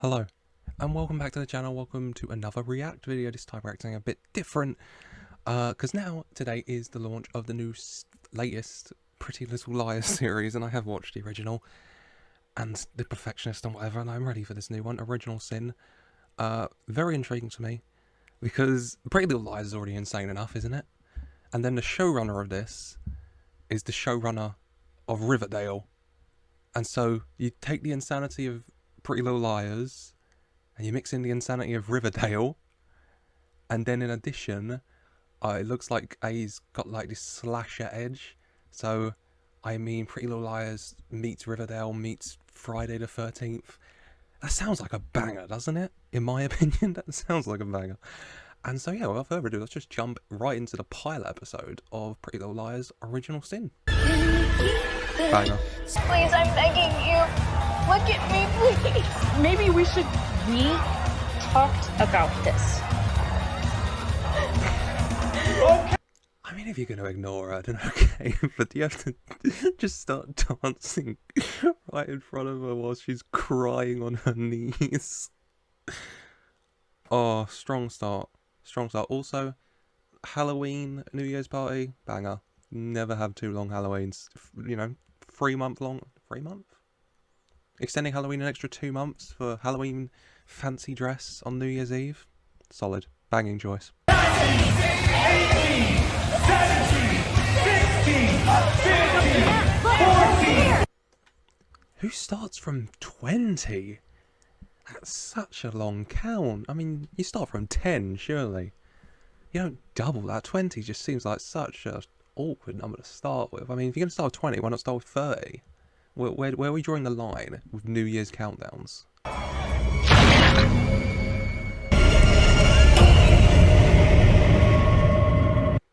Hello, and welcome back to the channel. Welcome to another react video, this time reacting a bit different, because now, today is the launch of the new, latest Pretty Little Liars series, and I have watched the original, and The Perfectionist and whatever, and I'm ready for this new one, Original Sin. Very intriguing to me, because Pretty Little Liars is already insane enough, isn't it? And then the showrunner of this is the showrunner of Riverdale, and so you take the insanity of Pretty Little Liars, and you mix in the insanity of Riverdale, and then in addition, it looks like A's got like this slasher edge. So, I mean, Pretty Little Liars meets Riverdale meets Friday the 13th. That sounds like a banger, doesn't it? In my opinion, that sounds like a banger. And so, yeah, without further ado, let's just jump right into the pilot episode of Pretty Little Liars Original Sin. Banger. Please, I'm begging you. Look at me, please. Maybe we talked about this. I mean, if you're going to ignore her, then okay, but you have to just start dancing right in front of her while she's crying on her knees. Oh, strong start. Strong start. Also, Halloween, New Year's party, banger. Never have too long Halloweens. You know, 3 month long. 3 month? Extending Halloween an extra 2 months for Halloween fancy dress on New Year's Eve. Solid. Banging choice. 17, 16, 15, 14. Who starts from 20? That's such a long count. I mean, you start from 10, surely. You don't double that. 20 just seems like such an awkward number to start with. I mean, if you're going to start with 20, why not start with 30? Where are we drawing the line with New Year's countdowns?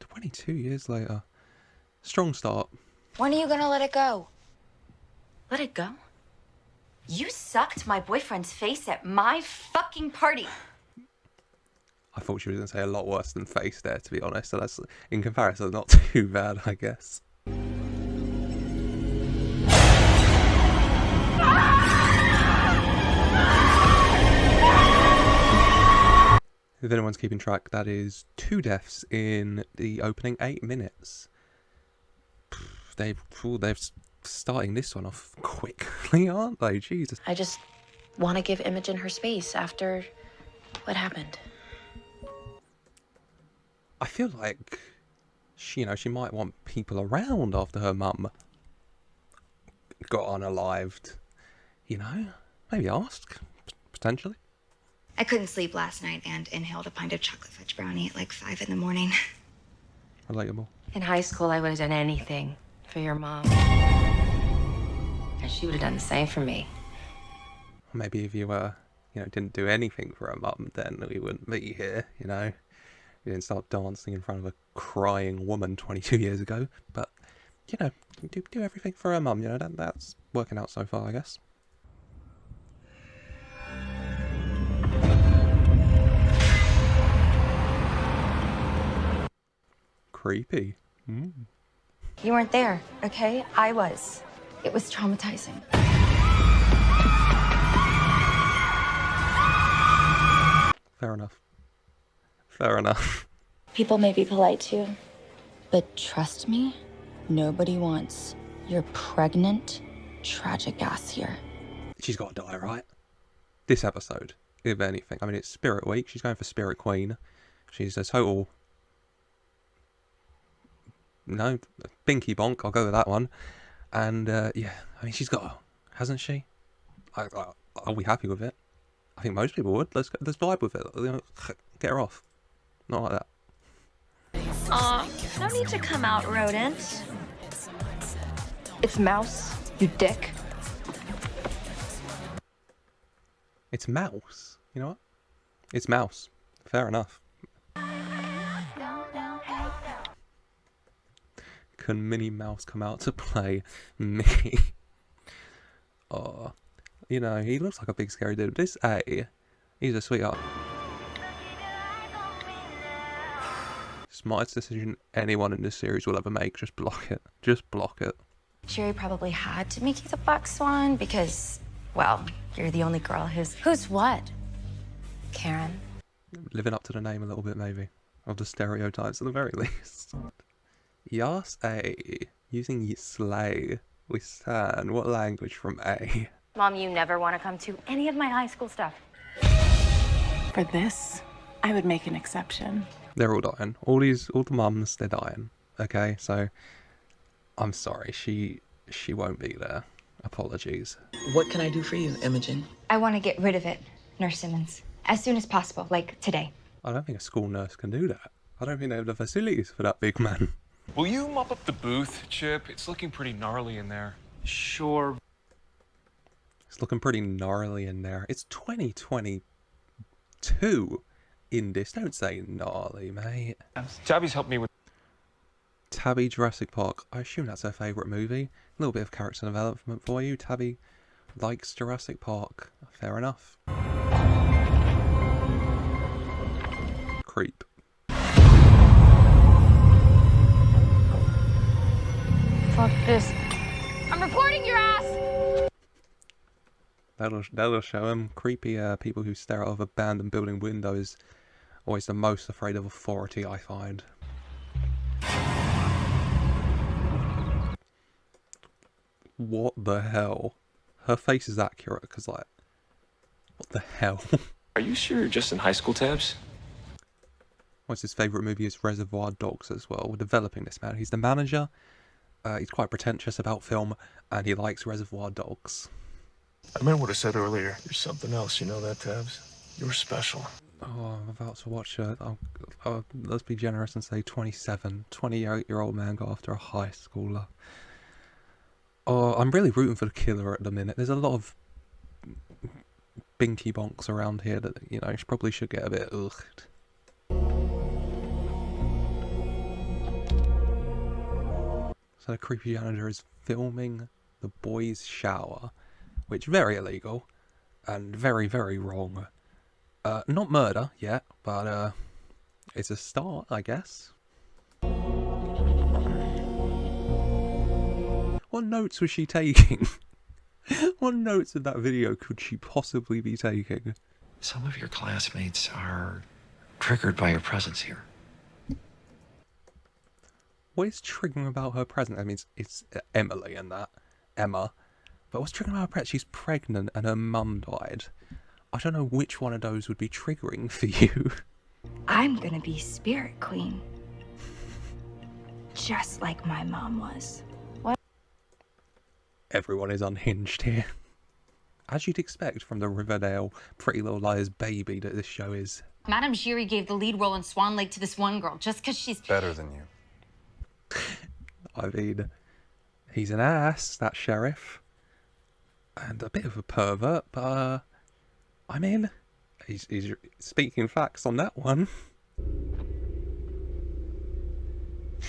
22 years later. Strong start. When are you gonna let it go? Let it go? You sucked my boyfriend's face at my fucking party. I thought she was going to say a lot worse than face there, to be honest. So that's, in comparison, not too bad, I guess. If anyone's keeping track, that is 2 deaths in the opening 8 minutes. They're starting this one off quickly, aren't they? Jesus. I just want to give Imogen her space after what happened. I feel like she might want people around after her mum got unalived. You know, maybe ask, potentially. I couldn't sleep last night and inhaled a pint of chocolate fudge brownie at like 5 in the morning. Relatable. In high school, I would have done anything for your mom. And she would have done the same for me. Maybe if you didn't do anything for her mum, then we wouldn't be here, you know. You didn't start dancing in front of a crying woman 22 years ago. But, you know, do everything for her mum, you know, that's working out so far, I guess. Creepy. You weren't there, okay? I was. It was traumatizing. Fair enough. Fair enough. People may be polite to you, but trust me, nobody wants your pregnant, tragic ass here. She's got to die, right? This episode, if anything. I mean, it's Spirit Week. She's going for Spirit Queen. She's a total... No, binky bonk. I'll go with that one. And, yeah, I mean, she's got to, hasn't she? Are we happy with it? I think most people would. Let's vibe with it. You know, get her off. Not like that. Aw, no need to come out, rodent. It's Mouse, you dick. It's Mouse. You know what? It's Mouse. Fair enough. Can Minnie Mouse come out to play Mickey? Oh, you know, he looks like a big scary dude. This A, he's a sweetheart. Smartest decision anyone in this series will ever make. Just block it. Just block it. Jerry probably had to make you the black swan because Well, you're the only girl who's... Who's what? Karen. Living up to the name a little bit, maybe. Of the stereotypes at the very least. Yas A. Using slay. We stand. What language from A? Mom, you never want to come to any of my high school stuff. For this, I would make an exception. They're all dying. All the mums, they're dying. Okay, so I'm sorry. She won't be there. Apologies. What can I do for you, Imogen? I want to get rid of it, Nurse Simmons, as soon as possible, like today. I don't think a school nurse can do that. I don't think they have the facilities for that big man. Will you mop up the booth, Chip? It's looking pretty gnarly in there. Sure. It's looking pretty gnarly in there. It's 2022 in this. Don't say gnarly, mate. Tabby's helped me with... Tabby, Jurassic Park. I assume that's her favourite movie. A little bit of character development for you. Tabby likes Jurassic Park. Fair enough. Creep. Fuck this. I'm reporting your ass! That'll show him. Creepy people who stare out of abandoned building windows. Always the most afraid of authority, I find. What the hell? Her face is accurate, because like... What the hell? Are you sure you're just in high school, Tabs? What's his favourite movie is Reservoir Dogs as well. We're developing this man. He's the manager. He's quite pretentious about film, and he likes Reservoir Dogs. I meant what I said earlier. You're something else, you know that, Tabs? You're special. Oh, I'm about to watch let's be generous and say 28-year-old man go after a high schooler. Oh, I'm really rooting for the killer at the minute. There's a lot of binky bonks around here that, you know, she probably should get a bit ugh. So the creepy janitor is filming the boys' shower, which is very illegal and very, very wrong. Not murder yet, but it's a start, I guess. What notes was she taking? What notes of that video could she possibly be taking? Some of your classmates are triggered by your presence here. What is triggering about her presence? I mean, it's Emily and that. Emma. But what's triggering about her presence? She's pregnant and her mum died. I don't know which one of those would be triggering for you. I'm gonna be Spirit Queen. Just like my mom was. What? Everyone is unhinged here. As you'd expect from the Riverdale Pretty Little Liars baby that this show is. Madame Aguirre gave the lead role in Swan Lake to this one girl just because she's... Better than you. I mean, he's an ass, that sheriff. And a bit of a pervert, but, I mean, he's speaking facts on that one.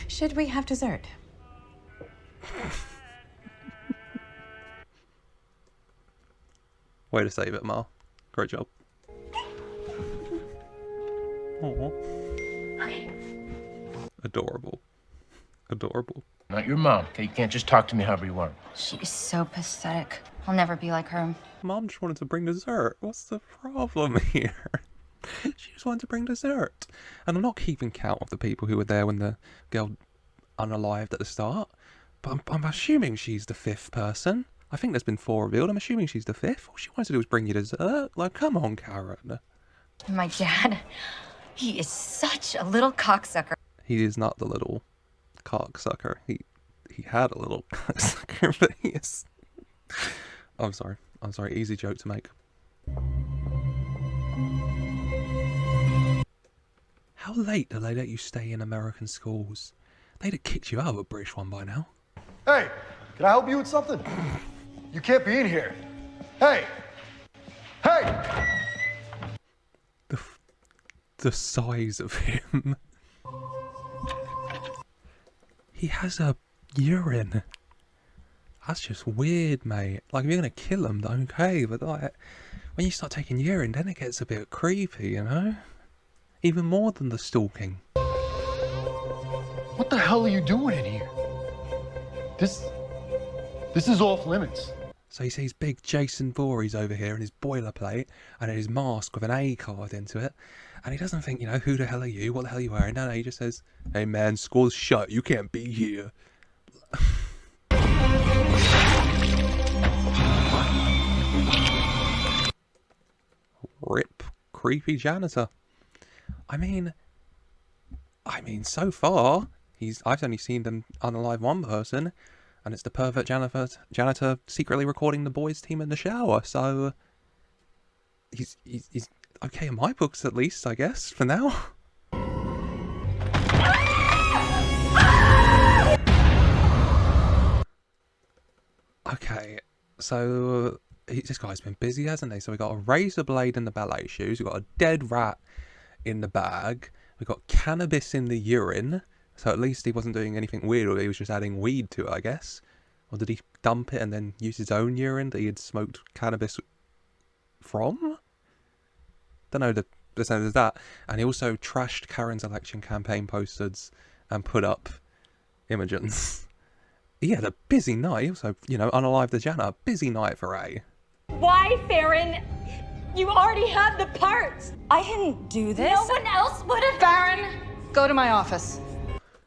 Should we have dessert? Way to save it, Ma. Great job. Aww. Adorable. Adorable. Not your mom, okay? You can't just talk to me however you want. She is so pathetic. I'll never be like her. Mom just wanted to bring dessert. What's the problem here? She just wanted to bring dessert. And I'm not keeping count of the people who were there when the girl unalived at the start. But I'm assuming she's the fifth person. I think there's been 4 revealed. I'm assuming she's the fifth. All she wanted to do was bring you dessert. Like, come on, Karen. My dad, he is such a little cocksucker. He is not the little cocksucker. He had a little cocksucker, but he is... I'm sorry. I'm sorry. Easy joke to make. How late do they let you stay in American schools? They'd have kicked you out of a British one by now. Hey, can I help you with something? You can't be in here. Hey! Hey! The size of him. He has a urine. That's just weird, mate. Like, if you're gonna kill him, okay, but like, when you start taking urine, then it gets a bit creepy, you know? Even more than the stalking. What the hell are you doing in here? This is off limits. So he sees big Jason Voorhees over here in his boilerplate and his mask with an A card into it. And he doesn't think, you know, who the hell are you? What the hell are you wearing? No, he just says, hey man, school's shut. You can't be here. Rip creepy janitor. I mean, so far, I've only seen them unalive one person, and it's the pervert janitor secretly recording the boys' team in the shower. So he's okay in my books, at least, I guess, for now. Okay, so this guy's been busy, hasn't he? So we got a razor blade in the ballet shoes. We got a dead rat in the bag. We got cannabis in the urine. So at least he wasn't doing anything weird, or he was just adding weed to it, I guess. Or did he dump it and then use his own urine that he had smoked cannabis from? Don't know the sense of that. And he also trashed Karen's election campaign posters and put up Imogen's. He had a busy night. He also, you know, unalived the janitor. Busy night for A. Why, Farron? You already had the parts. I didn't do this. No one else would have. Farron, go to my office.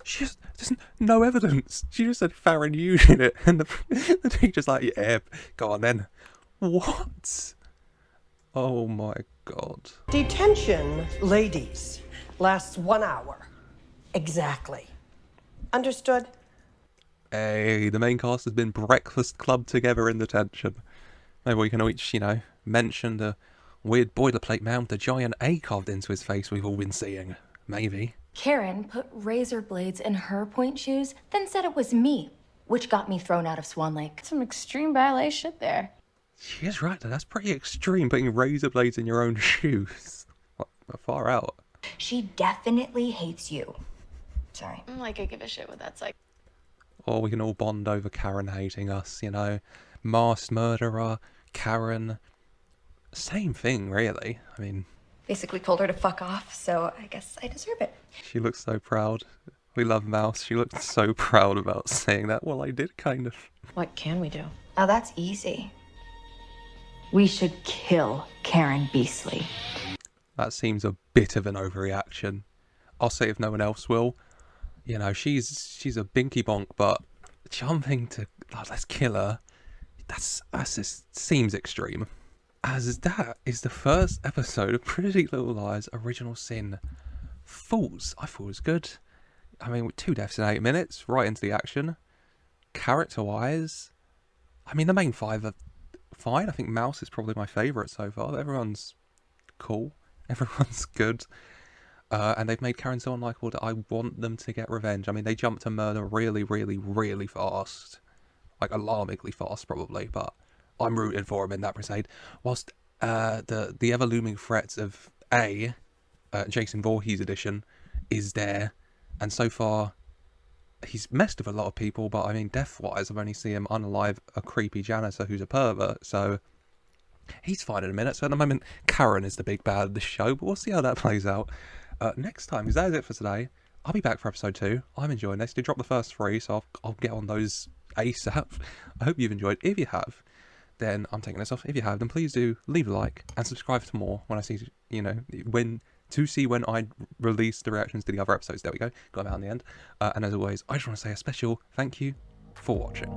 She just, there's no evidence. She just said Farron using it, and the teacher's like, yeah, go on then. What? Oh my god. Detention, ladies, lasts 1 hour. Exactly. Understood? Hey, the main cast has been breakfast club together in detention. Maybe we can each, you know, mention the weird boilerplate man with the giant A carved into his face we've all been seeing. Maybe. Karen put razor blades in her point shoes, then said it was me, which got me thrown out of Swan Lake. Some extreme ballet shit there. She is right, though. That's pretty extreme, putting razor blades in your own shoes. What, far out. She definitely hates you. Sorry. Like, I give a shit what that's like. Or we can all bond over Karen hating us, you know. Masked murderer, Karen. Same thing, really. I mean... Basically told her to fuck off, so I guess I deserve it. She looks so proud. We love Mouse. She looked so proud about saying that. Well, I did, kind of. What can we do? Oh, that's easy. We should kill Karen Beasley. That seems a bit of an overreaction. I'll say if no one else will. You know, she's a binky bonk, but jumping to, oh, let's kill her, that's just seems extreme. As that is the first episode of Pretty Little Liars Original Sin Falls. I thought it was good. I mean, with 2 deaths in 8 minutes, right into the action. Character-wise, I mean, the main 5 are fine. I think Mouse is probably my favourite so far. Everyone's cool. Everyone's good. And they've made Karen so unlikable that I want them to get revenge. I mean, they jump to murder really, really, really fast. Like, alarmingly fast, probably. But I'm rooting for him in that crusade. Whilst the ever-looming threats of A, Jason Voorhees edition, is there. And so far, he's messed with a lot of people. But, I mean, death-wise, I've only seen him unalive a creepy janitor who's a pervert. So he's fine in a minute. So at the moment, Karen is the big bad of the show. But we'll see how that plays out. Next time, because that is it for today. I'll be back for episode 2. I'm enjoying this. They dropped the first 3, so I'll get on those ASAP. I hope you've enjoyed. If you have, then I'm taking this off. If you have, then please do leave a like and subscribe for more when I see, you know, when I release the reactions to the other episodes. There we go. Got them out in the end. And as always, I just want to say a special thank you for watching.